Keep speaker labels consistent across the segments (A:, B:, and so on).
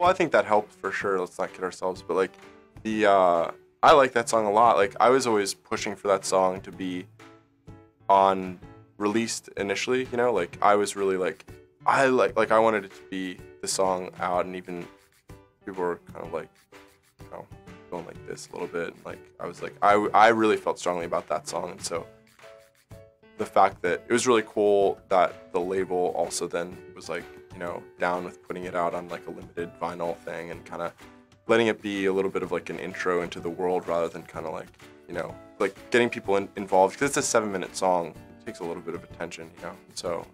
A: Well, I think that helped for sure. Let's not kid ourselves. But like the I like that song a lot. Like I was always pushing for that song to be on released initially. You know, like I was really like I wanted it to be the song out, and even people were kind of like, you know, going like this a little bit. Like I was like I really felt strongly about that song, and so the fact that it was really cool that the label also then was like, you know, down with putting it out on like a limited vinyl thing and kind of letting it be a little bit of like an intro into the world rather than kind of like, you know, like getting people involved, because it's a 7-minute song. It takes a little bit of attention, you know. So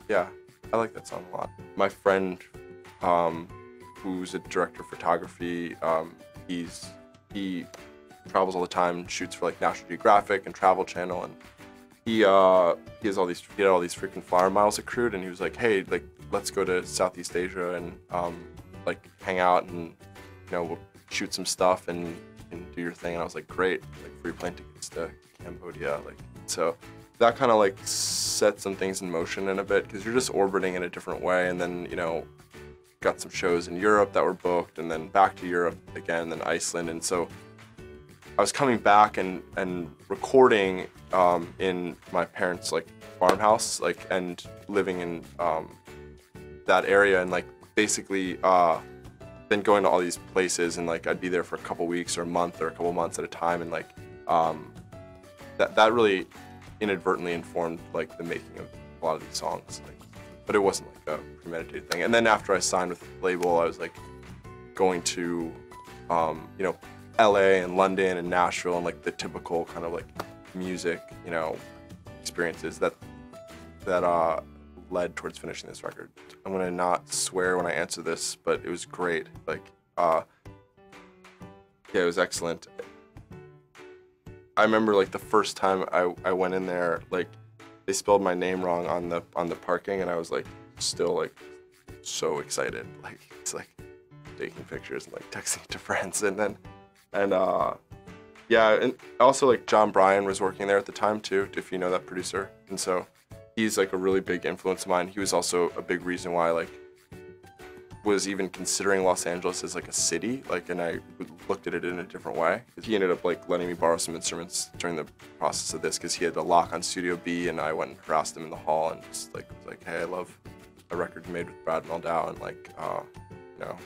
A: yeah, I like that song a lot. My friend who's a director of photography, he travels all the time, shoots for like National Geographic and Travel Channel, and he had all these freaking flyer miles accrued, and he was like, hey, like let's go to Southeast Asia and like hang out and, you know, we'll shoot some stuff and do your thing. And I was like, great, like free plane tickets to Cambodia. Like, so that kind of like set some things in motion in a bit, because you're just orbiting in a different way. And then, you know, got some shows in Europe that were booked, and then back to Europe again, then Iceland. And so I was coming back and recording in my parents' like farmhouse, like, and living in that area, and like basically then going to all these places, and like I'd be there for a couple weeks or a month or a couple months at a time, and like that really inadvertently informed like the making of a lot of these songs, like, but it wasn't like a premeditated thing. And then after I signed with the label, I was like going to you know, LA and London and Nashville, and like the typical kind of like music, you know, experiences that led towards finishing this record. I'm gonna not swear when I answer this, but it was great. Like, yeah, it was excellent. I remember like the first time I went in there, like they spelled my name wrong on the parking, and I was like still like so excited. Like it's like taking pictures and like texting to friends, and then yeah, and also like John Bryan was working there at the time too, if you know that producer, and so he's like a really big influence of mine. He was also a big reason why I like was even considering Los Angeles as like a city, like, and I looked at it in a different way. He ended up like letting me borrow some instruments during the process of this, because he had the lock on Studio B, and I went and harassed him in the hall and just like was like, hey, I love a record you made with Brad Meldau, and like you know,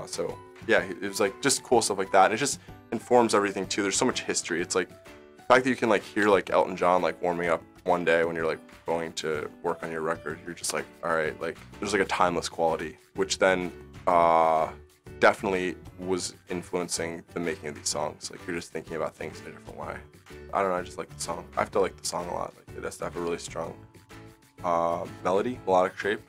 A: so yeah, it was like just cool stuff like that, and it just informs everything too. There's so much history. It's like the fact that you can like hear like Elton John like warming up one day when you're like going to work on your record, you're just like, all right, like there's like a timeless quality, which then definitely was influencing the making of these songs. Like you're just thinking about things in a different way. I don't know, I just like the song. I have to like the song a lot. Like it has to have a really strong melody, melodic shape.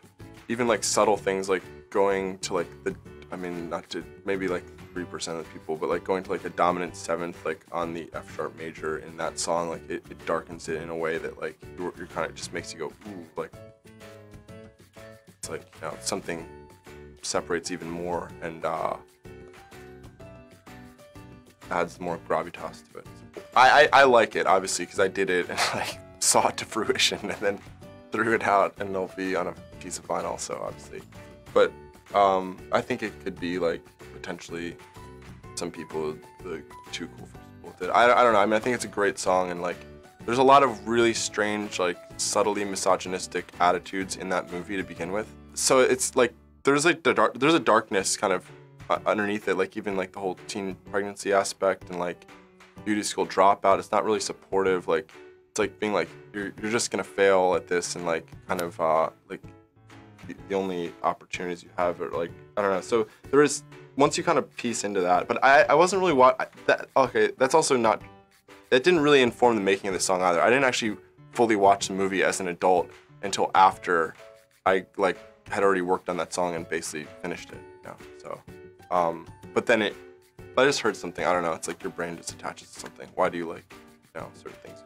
A: Even like subtle things like going to like the, I mean, not to maybe like 3% of the people, but like going to like a dominant 7th like on the F sharp major in that song, like it darkens it in a way that like you're kind of just makes you go ooh, like it's like, you know, something separates even more and adds more gravitas to it. I like it obviously because I did it and like saw it to fruition and then threw it out, and it'll be on a piece of vinyl, so obviously, but I think it could be like potentially some people like too cool for people with it. I don't know. I mean, I think it's a great song, and like there's a lot of really strange, like subtly misogynistic attitudes in that movie to begin with. So it's like there's like there's a darkness kind of underneath it, like even like the whole teen pregnancy aspect and like beauty school dropout. It's not really supportive. Like it's like being like you're just gonna fail at this, and like kind of like the only opportunities you have are like, I don't know. So there is, once you kind of piece into that, but I wasn't really that. Okay, that's also not, that didn't really inform the making of the song either. I didn't actually fully watch the movie as an adult until after I like had already worked on that song and basically finished it, you know. So but then I just heard something, I don't know, it's like your brain just attaches to something. Why do you like, you know, certain things?